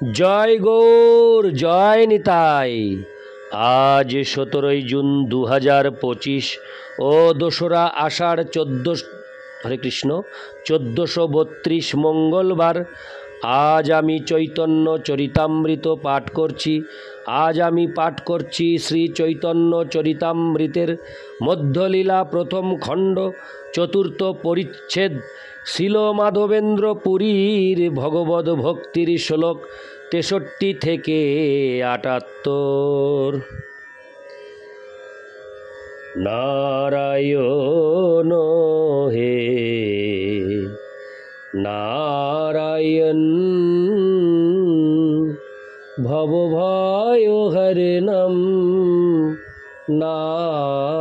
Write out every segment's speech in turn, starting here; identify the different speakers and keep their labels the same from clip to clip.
Speaker 1: জয় গৌর, জয় নিতাই। আজ 17ই জুন 2025 ও 2রা আষাঢ় 14, হরে কৃষ্ণ, 1432 মঙ্গলবার। আজ আমি চৈতন্য চরিতামৃত পাঠ করছি। আজ আমি পাঠ করছি শ্রী চৈতন্য চরিতামৃতের মধ্যলীলা প্রথম খণ্ড, চতুর্থ পরিচ্ছেদ, শ্রীল মাধবেন্দ্র পুরীর ভগবদ ভক্তির শ্লোক 63 থেকে 78। নারায়ণ হে নারায়ণ, ভবভয় হরে নাম নারায়ণ।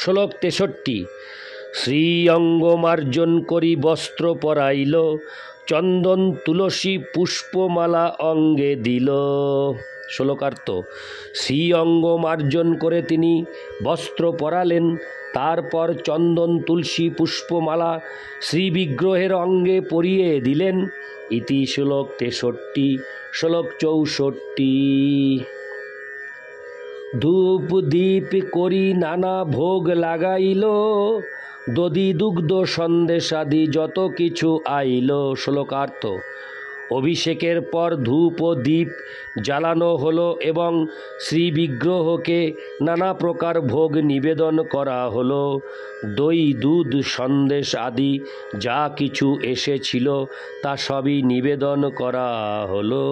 Speaker 1: শ্লোক 63। শ্রী অঙ্গ মার্জন করি বস্ত্র পরাইল, চন্দন তুলসী পুষ্পমালা অঙ্গে দিল। শ্লোকার্থ: শ্রী অঙ্গ মার্জন করে তিনি বস্ত্র পরালেন, তারপর চন্দন তুলসী পুষ্পমালা শ্রী বিগ্রহের অঙ্গে পরিয়ে দিলেন। ইতি শ্লোক 63। শ্লোক 64। ধূপ দীপ করি নানা ভোগ লাগাইল, দধি দুগ্ধ সন্দেশাদি যত কিছু আইল। শ্লোকার্থ: অভিষেকের পর ধূপ ও দীপ জ্বালানো হলো এবং শ্রী বিগ্রহকে নানা প্রকার ভোগ নিবেদন করা হলো। দই দুধ সন্দেশ আদি যা কিছু এসেছিল তা সবই নিবেদন করা হলো।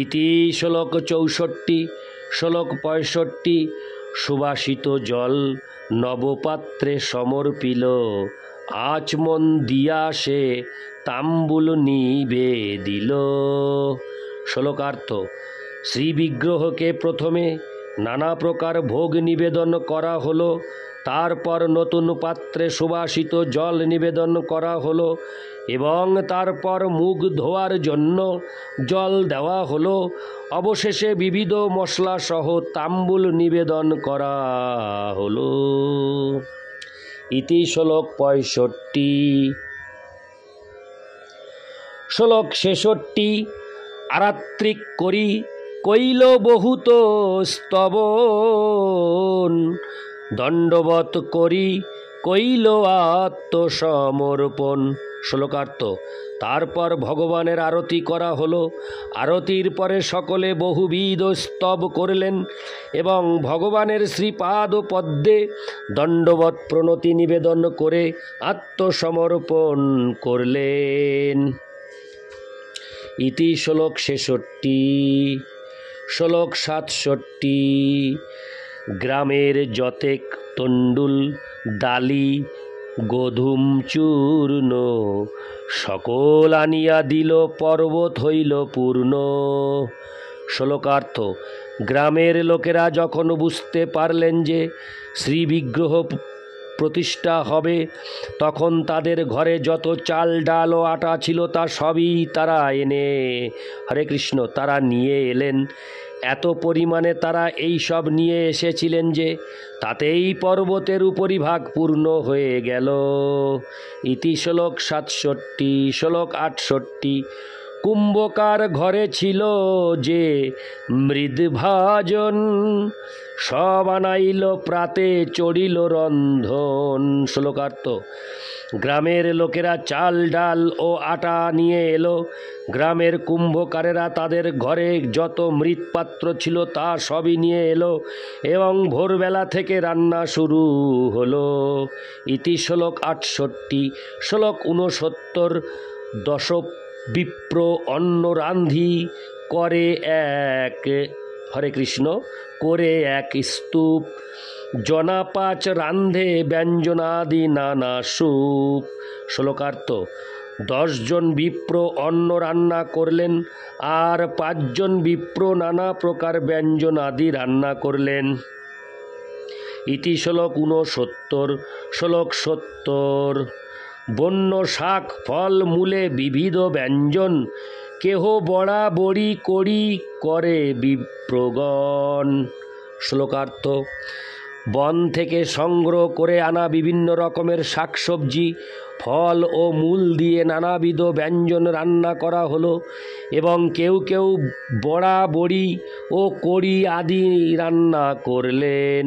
Speaker 1: ইতি শ্লোক 64। শ্লোক 65। সুবাসিত জল নবপাত্রে সমর্পিল, আচমন দিয়া সে তাম্বুল নিবেদিল। শ্লোকার্থ: শ্রী বিগ্রহকে প্রথমে নানা প্রকার ভোগ নিবেদন করা হলো, তারপর নতুন পাত্রে সুবাসিত জল নিবেদন করা হলো এবং তারপর মুখ ধোয়ার জন্য জল দেওয়া হলো। অবশেষে বিবিধ মশলা সহ তাম্বুল নিবেদন করা হলো। ইতি শ্লোক 65। শ্লোক 66। আরাত্রিক করি কইল বহুত স্তবন, দণ্ডবত করি কইল আত্মসমর্পণ। শ্লোকার্থ: তারপর ভগবানের আরতি করা হলো। আরতির পরে সকলে বহুবিধ স্তব করলেন এবং ভগবানের শ্রীপাদ পদ্মে দণ্ডবত প্রণতি নিবেদন করে আত্মসমর্পণ করলেন। ইতি শ্লোক 66। শ্লোক 67। গ্রামের যতেক তণ্ডুল ডালি গোধূম চূর্ণ, সকল আনিয়া দিল পর্বত হইল পূর্ণ। শ্লোকার্থ: গ্রামের লোকেরা যখন বুঝতে পারলেন যে শ্রী বিগ্রহ প্রতিষ্ঠা হবে, তখন তাদের ঘরে যত চাল ডাল ও আটা ছিল তা সবই তারা এনে, হরে কৃষ্ণ, তারা নিয়ে এলেন। এত পরিমাণে তারা এই সব নিয়ে এসেছিলেন যে তাতেই পর্বতের উপরিভাগ পূর্ণ হয়ে গেল। ইতি শ্লোক 67। শ্লোক 68। কুম্ভকার ঘরে ছিল যে মৃদভাজন, সব আনাইল প্রাতে চড়িল রন্ধন। শ্লোকার্থ: গ্রামের লোকেরা চাল ডাল ও আটা নিয়ে এলো। গ্রামের কুম্ভকারেরা তাদের ঘরে যত মৃৎপাত্র ছিল তা সবই নিয়ে এলো এবং ভোরবেলা থেকে রান্না শুরু হলো। ইতি শ্লোক 68। শ্লোক 69। দশ বিপ্র অন্ন রান্ধি করে এক, হরে কৃষ্ণ, করে এক স্তূপ, জনা 5 রান্ধে ব্যঞ্জনাদি নানা সুপ। শ্লোকার্থ: 10 জন বিপ্র অন্ন রান্না করলেন আর 5 জন বিপ্র নানা প্রকার ব্যঞ্জন আদি রান্না করলেন। ইতি শ্লোক 69। শ্লোক 70। বন্য শাক ফল মূলে বিবিধ ব্যঞ্জন, কেহ বড়া বড়ি করি করে বিপ্রগণ। শ্লোকার্থ: বন থেকে সংগ্রহ করে আনা বিভিন্ন রকমের শাকসবজি, ফল ও মূল দিয়ে নানাবিধ ব্যঞ্জন রান্না করা হলো এবং কেউ কেউ বড়া, বড়ি ও কড়ি আদি রান্না করলেন।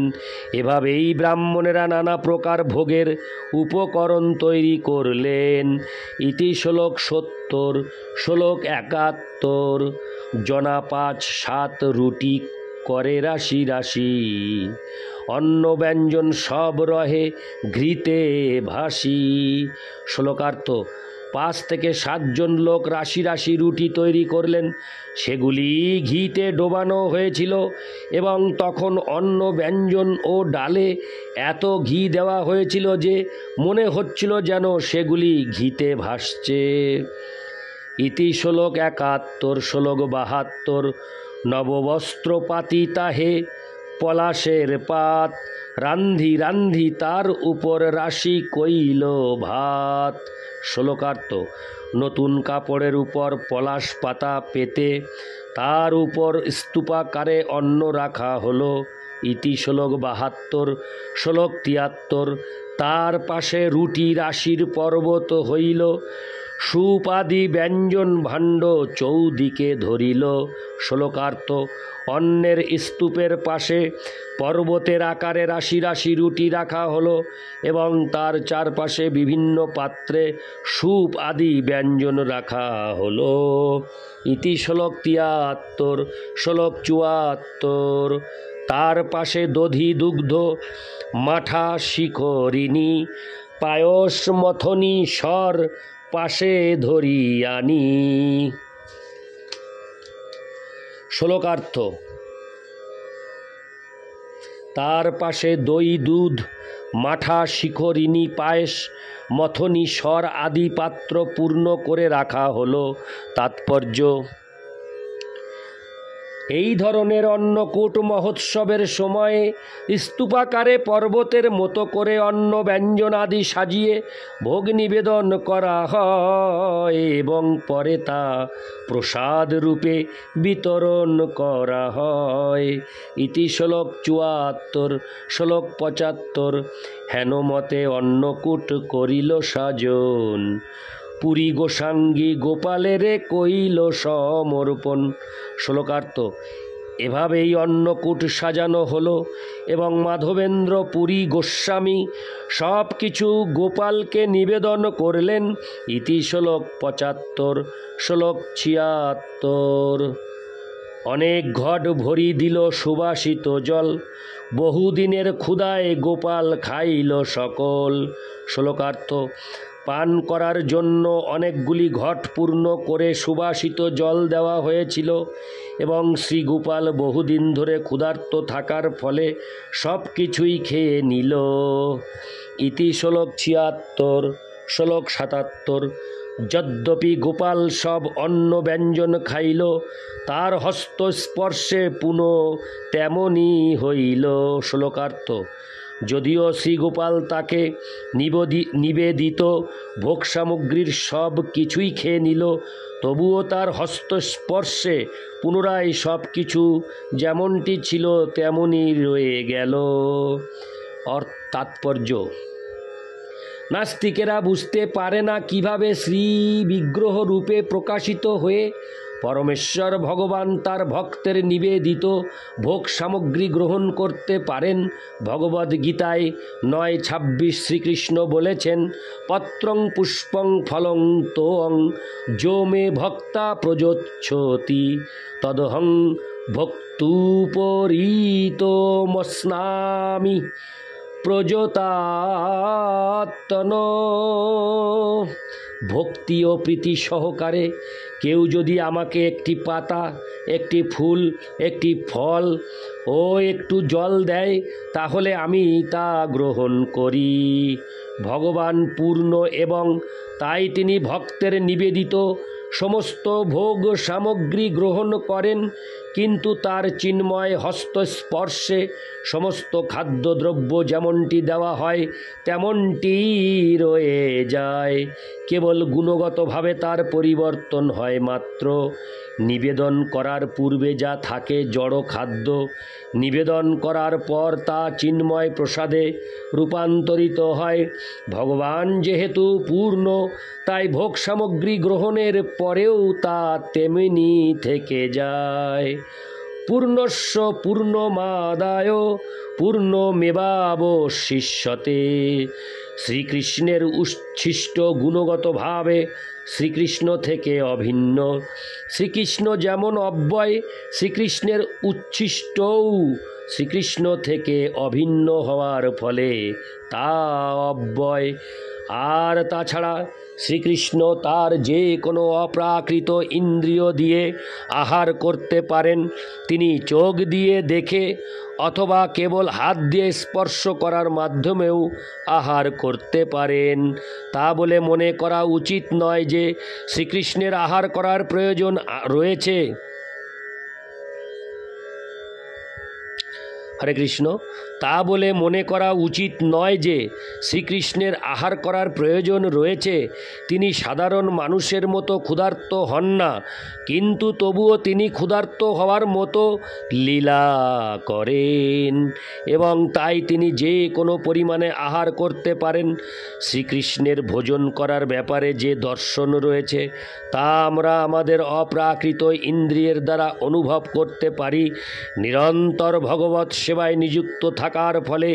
Speaker 1: এভাবেই ব্রাহ্মণেরা নানা প্রকার ভোগের উপকরণ তৈরি করলেন। ইতি শ্লোক 70। শ্লোক 71। জনা 5-7 রুটি করে রাশি রাশি, অন্ন ব্যঞ্জন সব রহে ঘৃতে ভাসি। শ্লোকার্থ: 5 থেকে 7 জন লোক রাশি রাশি রুটি তৈরি করলেন। সেগুলি ঘিতে ডোবানো হয়েছিল এবং তখন অন্ন ব্যঞ্জন ও ডালে এত ঘি দেওয়া হয়েছিল যে মনে হচ্ছিল যেন সেগুলি ঘিতে ভাসছে। ইতি শ্লোক 71। শ্লোক 72। নববস্ত্র পাতি তাহে পলাশের পাত, রান্ধি রান্ধি তার উপর রাশি কইল ভাত। শ্লোকার্থ: নতুন কাপড়ের উপর পলাশ পাতা পেতে তার উপর স্তূপাকারে অন্ন রাখা হলো। ইতি শ্লোক 72। শ্লোক 73। তার পাশে রুটি রাশির পর্বত হইল, সুপাদি ব্যঞ্জন ভাণ্ড চৌদিকে ধরিল। শ্লোকার্থ: অন্নের স্তূপের পাশে পর্বতের আকারে রাশি রাশি রুটি রাখা হলো এবং তার চারপাশে বিভিন্ন পাত্রে স্যুপ আদি ব্যঞ্জন রাখা হলো। ইতি শ্লোক 73। শ্লোক 74। তার পাশে দধি দুগ্ধ মাঠা শিখরিণী, পায়স মথনি স্বর পাশে ধরি আনি। শ্লোকার্থ: তার পাশে দই, দুধ, মাঠা, শিখরিণী, পায়েস, মথনী, স্বর আদি পাত্র পূর্ণ করে রাখা হলো। তাৎপর্য: এই ধরনের অন্নকূট মহোৎসবের সময়ে স্তূপাকারে পর্বতের মতো করে অন্ন ব্যঞ্জন আদি সাজিয়ে ভোগ নিবেদন করা হয় এবং পরে তা প্রসাদ রূপে বিতরণ করা হয়। ইতি শ্লোক 74। শ্লোক 75। হেন মতে অন্নকূট করিল সাজন, পুরী গোসাঙ্গী গোপালেরে কইল সমর্পণ। শ্লোকার্থ: এভাবেই অন্নকূট সাজানো হলো এবং মাধবেন্দ্র পুরী গোস্বামী সব কিছু গোপালকে নিবেদন করলেন। ইতি শ্লোক 75। শ্লোক 76। অনেক ঘট ভরি দিল সুবাসিত জল, বহুদিনের ক্ষুধায় গোপাল খাইল সকল। শ্লোকার্থ: পান করার জন্য অনেকগুলি ঘট পূর্ণ করে সুবাসিত জল দেওয়া হয়েছিল এবং শ্রীগোপাল বহুদিন ধরে ক্ষুধার্ত থাকার ফলে সব কিছুই খেয়ে নিল। ইতি শ্লোক 76। শ্লোক 77। যদ্যপি গোপাল সব অন্ন ব্যঞ্জন খাইল, তার হস্তস্পর্শে পুনঃ তেমনি হইল। শ্লোকার্থ: যদিও শ্রীগোপাল তাকে নিবেদিত ভোগ সামগ্রীর সব কিছুই খেয়ে নিল, তবুও তার হস্তস্পর্শে পুনরায় সব কিছু যেমনটি ছিল তেমনই রয়ে গেল। তাৎপর্য: নাস্তিকেরা বুঝতে পারে না কিভাবে শ্রী বিগ্রহ রূপে প্রকাশিত হয়ে পরমেশ্বর ভগবান তার ভক্তের নিবেদিত ভোগ সামগ্রী গ্রহণ করতে পারেন। ভগবদ্গীতায় 9:26 শ্রীকৃষ্ণ বলেছেন, পত্রং পুষ্পং ফলং তোং যো মে ভক্তা প্রযচ্ছতি তদহং ভক্তুপরীতমস্নামি প্রযতাত্তন। ভক্তি ও প্রীতি সহকারে কেউ যদি আমাকে একটি পাতা, একটি ফুল, একটি ফল ও একটু জল দেয়, তাহলে আমি তা গ্রহণ করি। ভগবান পূর্ণ এবং তাই তিনি ভক্তের নিবেদিত সমস্ত ভোগ সামগ্রী গ্রহণ করেন, কিন্তু তার চিন্ময় হস্তস্পর্শে সমস্ত খাদ্যদ্রব্য যেমনটি দেওয়া হয় তেমনটি রয়ে যায়, কেবল গুণগতভাবে তার পরিবর্তন হয় মাত্র। নিবেদন করার পূর্বে যা থাকে জড় খাদ্য, নিবেদন করার পর তা চিন্ময় প্রসাদে রূপান্তরিত হয়। ভগবান যেহেতু পূর্ণ, তাই ভোগ সামগ্রী গ্রহণের পরেও তা তেমনি থেকে যায়। পূর্ণস্য পূর্ণমাদায় পূর্ণমেবাবশিষ্যতে। শ্রীকৃষ্ণের উচ্ছিষ্ট গুণগতভাবে শ্রীকৃষ্ণ থেকে অভিন্ন। শ্রীকৃষ্ণ যেমন অব্যয়, শ্রীকৃষ্ণের উচ্ছিষ্টও শ্রীকৃষ্ণ থেকে অভিন্ন হওয়ার ফলে তা অব্যয়। আর তাছাড়া শ্রীকৃষ্ণ তার যে কোনো অপ্রাকৃত ইন্দ্রিয় দিয়ে আহার করতে পারেন। তিনি চোখ দিয়ে দেখে অথবা কেবল হাত দিয়ে স্পর্শ করার মাধ্যমেও আহার করতে পারেন। তা বলে মনে করা উচিত নয় যে শ্রীকৃষ্ণের আহার করার প্রয়োজন রয়েছে। হরে কৃষ্ণ। তা বলে মনে করা উচিত নয় যে শ্রীকৃষ্ণের আহার করার প্রয়োজন রয়েছে। তিনি সাধারণ মানুষের মতো ক্ষুধার্ত হন না, কিন্তু তবুও তিনি ক্ষুধার্ত হওয়ার মতো লীলা করেন এবং তাই তিনি যে কোনো পরিমাণে আহার করতে পারেন। শ্রীকৃষ্ণের ভোজন করার ব্যাপারে যে দর্শন রয়েছে তা আমরা আমাদের অপ্রাকৃত ইন্দ্রিয়ের দ্বারা অনুভব করতে পারি। নিরন্তর ভগবৎ সেবায় নিযুক্ত থাকার ফলে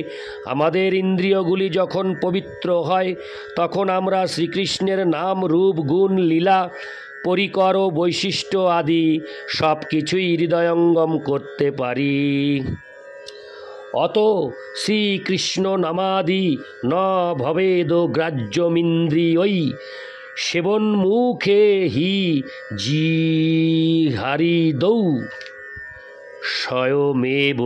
Speaker 1: আমাদের ইন্দ্রিয়গুলি যখন পবিত্র হয়, তখন আমরা শ্রীকৃষ্ণের নাম, রূপ, গুণ, লীলা, পরিকর ও বৈশিষ্ট্য আদি সব কিছুই হৃদয়ঙ্গম করতে পারি। অত শ্রীকৃষ্ণ নামাদি ন ভবেদ গ্রাহ্যমিন্দ্রিয়ৈ সেবন্মুখে হি জিহারিদৌ স্বয়মেব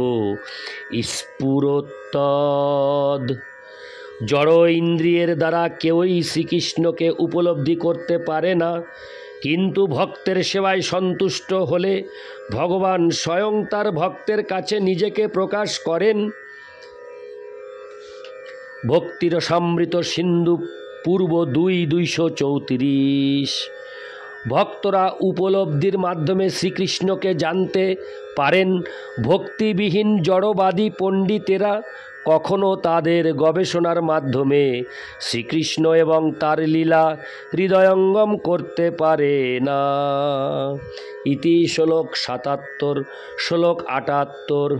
Speaker 1: স্ফুরত্তদ। জড় ইন্দ্রিয়ের দ্বারা কেউই শ্রীকৃষ্ণকে উপলব্ধি করতে পারে না, কিন্তু ভক্তের সেবায় সন্তুষ্ট হলে ভগবান স্বয়ং তার ভক্তের কাছে নিজেকে প্রকাশ করেন। ভক্তিরসামৃত সিন্ধু পূর্ব 2:234। ভক্তরা উপলব্ধির মাধ্যমে শ্রীকৃষ্ণকে জানতে পারেন। ভক্তিবিহীন জড়বাদী পণ্ডিতেরা কখনো তাদের গবেষণার মাধ্যমে শ্রীকৃষ্ণ এবং তার লীলা হৃদয়ঙ্গম করতে পারে না। ইতি শ্লোক 77। শ্লোক 78।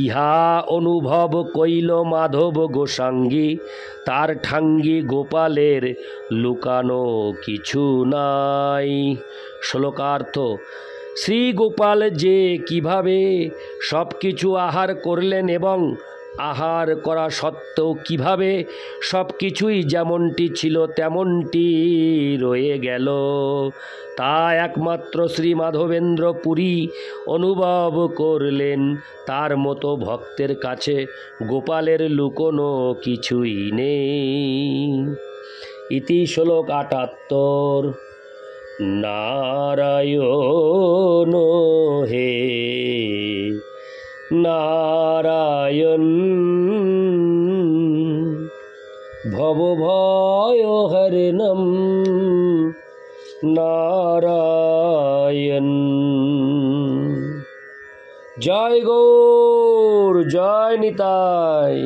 Speaker 1: ইহা অনুভব কইল মাধব গোসাঙ্গী, তার ঠাঙ্গি গোপালের লুকানো কিছু নাই। শ্লোকার্থ। শ্রী গোপাল যে কিভাবে সব কিছু আহার করলেন এবং আহার করা সত্ত্বেও কিভাবে সব কিছুই যেমনটি ছিল তেমনটি রয়ে গেল, তা একমাত্র শ্রী মাধবেন্দ্র পুরী অনুভব করলেন। তার মতো ভক্তের কাছে গোপালের লুকোনো কিছুই নেই। ইতি শ্লোক 78। নারায়ণ হে নারায়ণ ভবভয়হরণম নারায়ণ। জয় গৌর, জয় নিতাই।